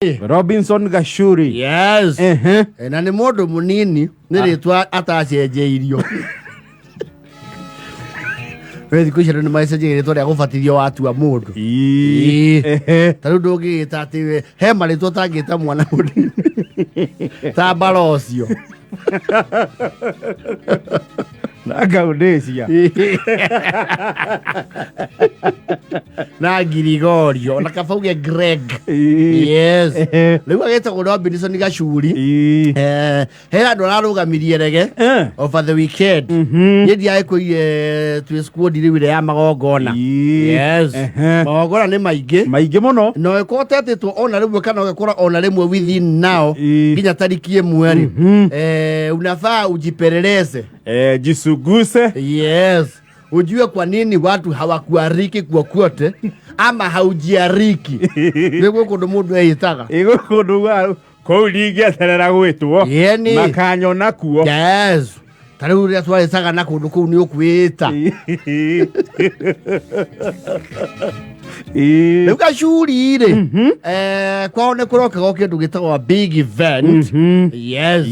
Robinson Gachuri. Yes. Na ni mundu munini ni ritwa atacenjeirio. Wewe kushira ni message ritwa ria gubatithio watu wa mundu. Taru ndungita ati hema ritwa tangita mwana munini. Ta balocio. Na Gaudesia. Na Girigorio na kafauge Greg. Yes. Leo ageta ko Robinson Gachuri. Hera ndo arugamirie rege over the weekend. Yedi ai ko tu squad ri ya magongona. Yes. Magongona ni maige muno. No ekotete tu ona rimwe kana ugekora ona rimwe within now. Ginya tariki mweri. Unafaa ujipeleleze. Jisuguse. Yes. Ujue kwa nini watu hawakuariki kwa kote ama haujiariki. Wewe kundu mundu eyitaga. Ego kundu wa ko ligia terera gwitwo. Makanyo nakuo. Yes. Tariu ria twaisaga na kundu kuu ni ukwita. Gachuri ri kwao ni kuroka kindu gitagwa big event. Yes.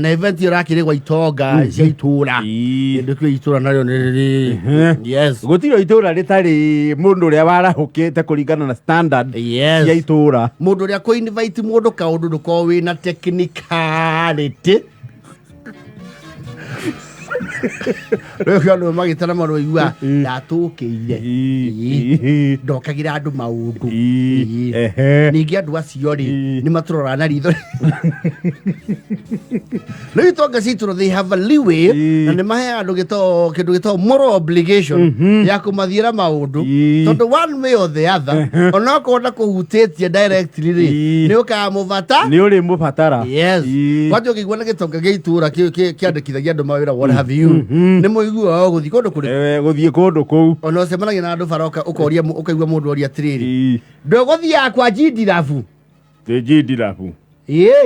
Na event irakire gwa itonga cia itura. Kindu kio itura nario ni yes. Gutiro itura ritari mundu ria warahukite kuringana na standard ya itura. Mundu ria ko invite mundu kaundu nduko wina technicality. Reka ndo magitana maro igua ndatukiire ndokagira andu maundu ningi andu acio ri ni maturora na ritho rĩu tonga citũ they have a leeway na nĩ mahe andu kindu gito moral obligation ya kumathiĩra maundu tondu one way or the other ona kona kuhutĩtie directly ri nĩ ukamũbata nĩ uri mũbatara. Yes. Watu kigwa na gitonga gĩitura kiandikithagia andu mawĩra what have you ni muigua guthi kundu kuri guthie kundu kou ona semanagia na andu baroka ukoria ukaigua mundu oria tiriri ndogothia kwa jindirafu jindirafu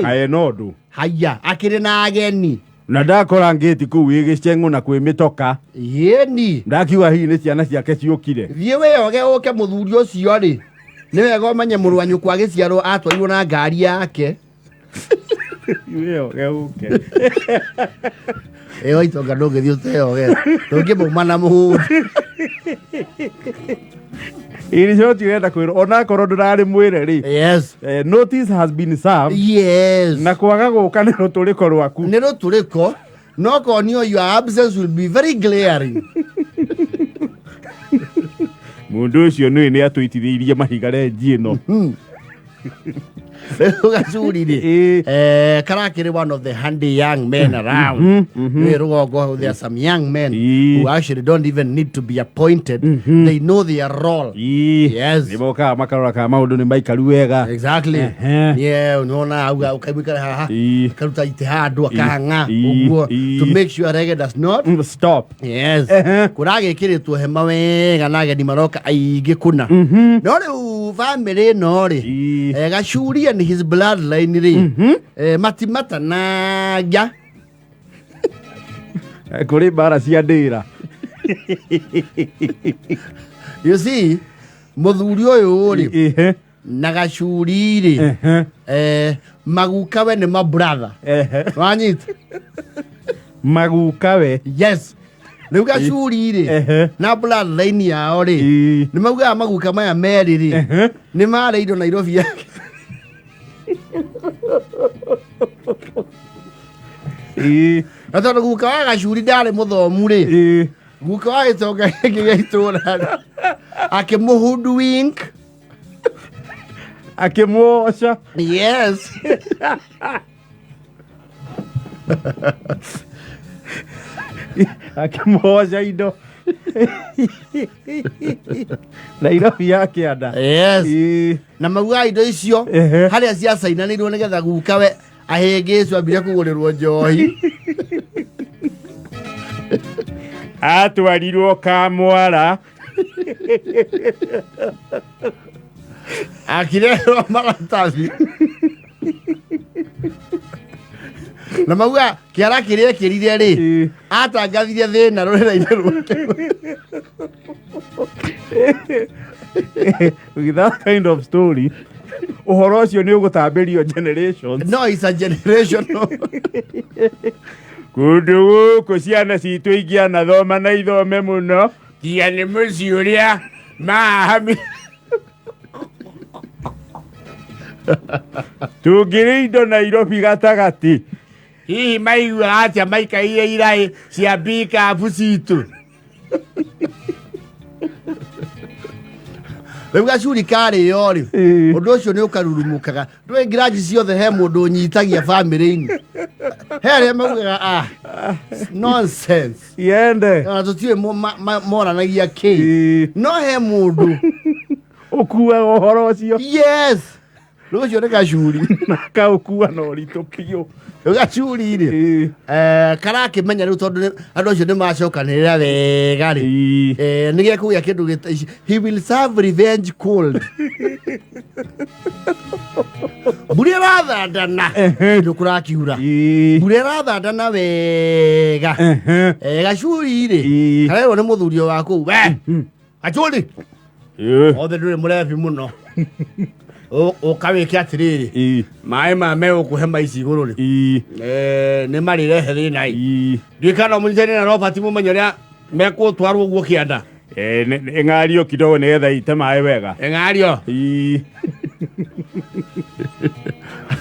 aye nondu haya akiri na ageni na ndakora ngeti kuu igiceng'u na kwimitoka yeni ndakiuga hihi ni ciana ciake ciukire thie weyoge uke muthuri ucio ri ni wega umenye mũrũ wa nyũkwa gĩciarwo atwarirwo na ngari yake weyoge uke Eyo itonga ndũngĩthiĩ ũteyoge ndũngĩmauma na mũhũri iri coti wenda kwĩrwo ona korwo ndũrarĩ mwĩre ri. Yes. Notice has been served. Yes. Na kwaga gũka nĩ rũtũrĩko rwaku. Nĩ rũtũrĩko no konio your absence will be very glaring. Mundu ũcio nĩ atũitithĩirie mahiga renji ĩno. Gachuri ri karakiri one of the handy young men around. There are some young men who actually don't even need to be appointed. They know their role. Yes. Niboka makarora ka maundu ni maikaru wega. Exactly. Yeah, unaona au kaibika haha karuta itihandu akahanga uguo to make sure reggae does not stop. Yes. Kurage kiritwo hema wega na ageni maroka aige kuna. No ri family no ri Gachuri and his bloodline ri matimata naja kuri bara cia ndira. You see muthuri uyu ri na Gachuri ri magukawe ni my brother wanyita magukawe. Yes. Rĩu Gachuri ri na bloodline yao ri ni mauga maguka maya meri ri ni mareirwo Nairobi yake. Na tondu guka wa Gachuri ndari muthomu ri guka wa itonga gĩkĩ gĩitura akimuhudu wink akimwoca. Yes. akimwoca indo Nairobi yake ada. Yes. Na mauga indo icio haria cia cainanĩirwo nĩgetha gukawe ahĩngĩcwo ambire kũgũrĩrwo njohi atwarirwo Kamwara akirehwo maratathi na mauga kiara kiria kirire ri atangathire thina rurera-inĩ rwake. With that kind of story uhoro ucio ni ugutambirio generations. No, it's a generation. Kundu guku ciana citu ingiana thoma na ithome muno. Tia nĩ mũciĩ ũrĩa mahami. Tungĩrĩ indo Nairobi gatagati. Hihi maiguaga atĩa maikaire iraĩ cia mbikabu citũ? Rĩu Gachuri karĩo rĩ, ũndũ ũcio nĩ ũkarurumũkaga. Ndũĩ ngiraji ciothe he mũndũ ũnyitagia bamĩrĩ-inĩ. He arĩa maugaga nonsense. Yende. Na tũtiũĩ moranagia kĩ. No he mũndũ ũkuaga ũhoro ũcio. Yes. Rĩu ũcio nĩ Gachuri. Kaũkua na ũritũ biũ. Gachuri rĩ, karakĩmenya rĩu tondũ andũ acio nĩ macokanĩrĩra wega rĩ, nĩ gĩkũgĩa kĩndũ he will serve revenge cold. Mbura ĩrathandana kĩndũ kũrakiura, mbura ĩrathandana wega. Gachuri rĩ, karerwo nĩ mũthuri wa kũu, Gachuri othe ndũrĩ mũrebi mũno, ũkawĩke atĩrĩrĩ, maĩ ma megũkũhe maici igũrũ rĩ, nĩ marirehe thĩna ĩ. Ndikana mũnyitane na Robert mũmenye ũrĩa mekũtwarwo ũguo kĩanda. Ng'ario kidogo nĩgetha ite maĩ wega. Ng'ario.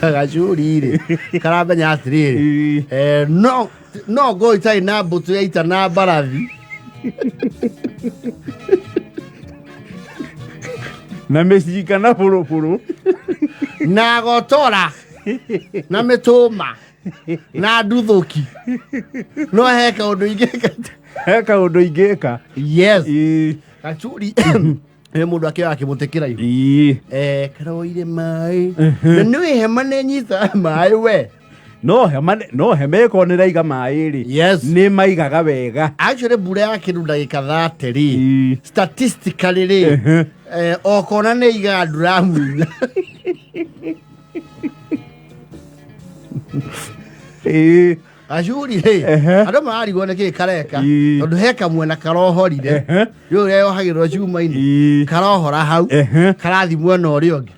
Gachuri rĩ, karamenya atĩrĩrĩ, no ngo itarĩ na mbũtũ ya ita na mbarathi. Na mĩcinga na bũrũbũrũ na gotora na mĩtũma na nduthũki. No he kaũndũ ingĩka. He kaũndũ ingĩka. Yes. Gachuri he mũndũ akĩoya akĩmũtĩkĩra ihu. Karoire maĩ. Na nĩũĩ hema nĩ nyitaga maĩ we. No hema ĩkorwo nĩ raiga maĩ rĩ. Yes. Nĩ maigaga wega. Actually mbura ya kĩndũ ndagĩka 30 rĩ, statistically rĩ, okona nĩ igaga nduramu. Gachuri rĩ, andũ mararigwo nĩkĩ kareka, tondũ he kamwena karohorire, rĩu ũrĩa yohagĩrwo cuma-inĩ karohora hau, karathi mwena ũrĩa ũngĩ.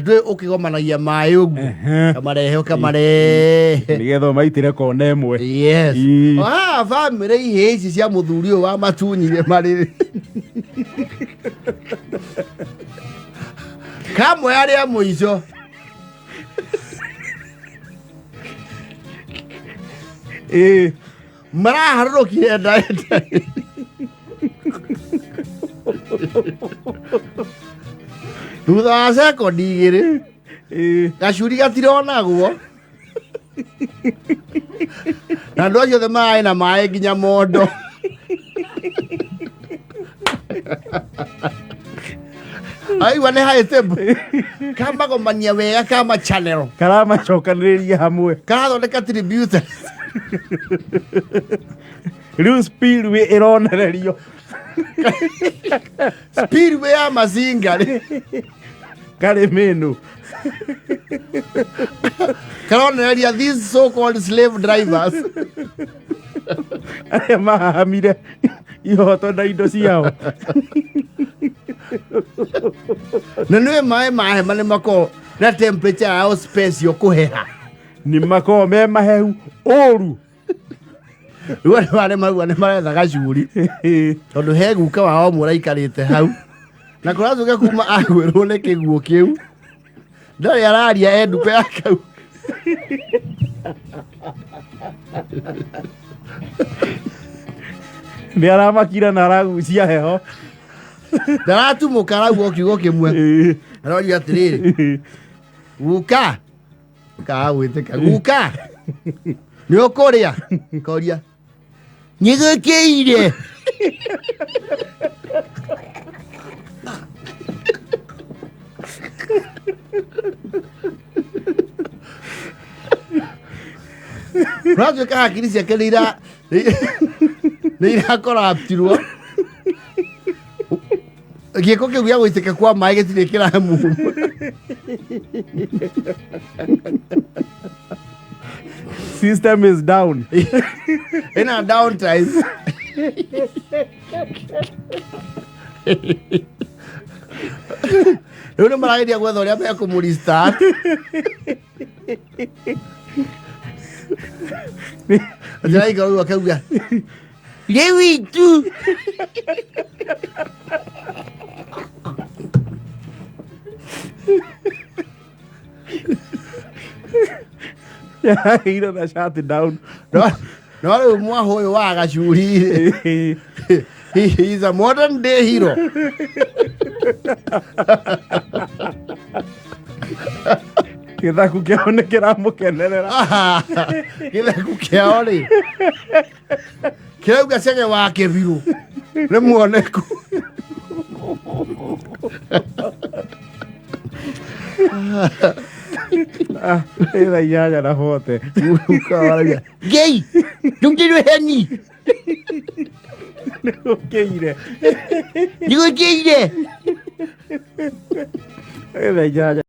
Ndũĩ ũkĩgomanagia maĩ ũguo, kamarehe. Nĩgetha maitĩre kona ĩmwe. Yes. Bamĩrĩ ihĩ ici cia mũthuri ũyũ wa matunyire marĩ kamwe arĩa mũico. Maraharũrũkire ndaenda. Thutha wa sekondi igĩrĩ, Gachuri gatironagwo. Na andũ acio othe maĩ na maĩ nginya mondo. Aigua nĩ high table. Kamagomania wega kama channel. Karamacokanĩrĩria hamwe. Karathondeka tribute. Rĩu speedway ĩronererio. Speedway ya mazinga rĩ. Karĩ mĩnũ. Karonereria these so called slave drivers. Arĩa mahahamire ihoto na indo ciao. Na nĩwe maĩ ma hema nĩ makoragwo na temperature yao special kũheha. Nĩ makoragwo me mahehu ũru. Rĩu andũ arĩa maigua nĩ maretha Gachuri, tondũ he guka wao mũraikarĩte hau, na kũratuĩka kuma agwĩrwo nĩ kĩguũ kĩu, ndarĩ araria nduka ya kau. Nĩ aramakira na aragucia heho. Ndaratumũka arauga kiugo kĩmwe. Aroria atĩrĩrĩ, guka kagwĩtĩka, guka nĩ ũkũrĩa? Koria nyigĩkĩire. Ratuĩka hakiri ciake nĩ irakoraptirwo. Gĩko kĩu gĩa gũitĩka kwa maĩ gĩtirĩ kĩramuma. System is down. In a down time. Rĩu nĩ marageria gwetha ũrĩa mekũmũrestart. Ndĩraigua rĩu akauga rĩu itu Ira na shut down. no rĩu mwaho ũyũ wa Gachuri he is a modern day hero. Gĩthaku kĩao nĩ kĩramũkenerera. Gĩthaku kĩao rĩ kĩrauga cenge wake biũ nĩ muoneku. Ĩra inyanya na bote. Gay ndũngĩrwe heni Nĩgũkĩire. nĩgũkĩire. Ĩra inyanya.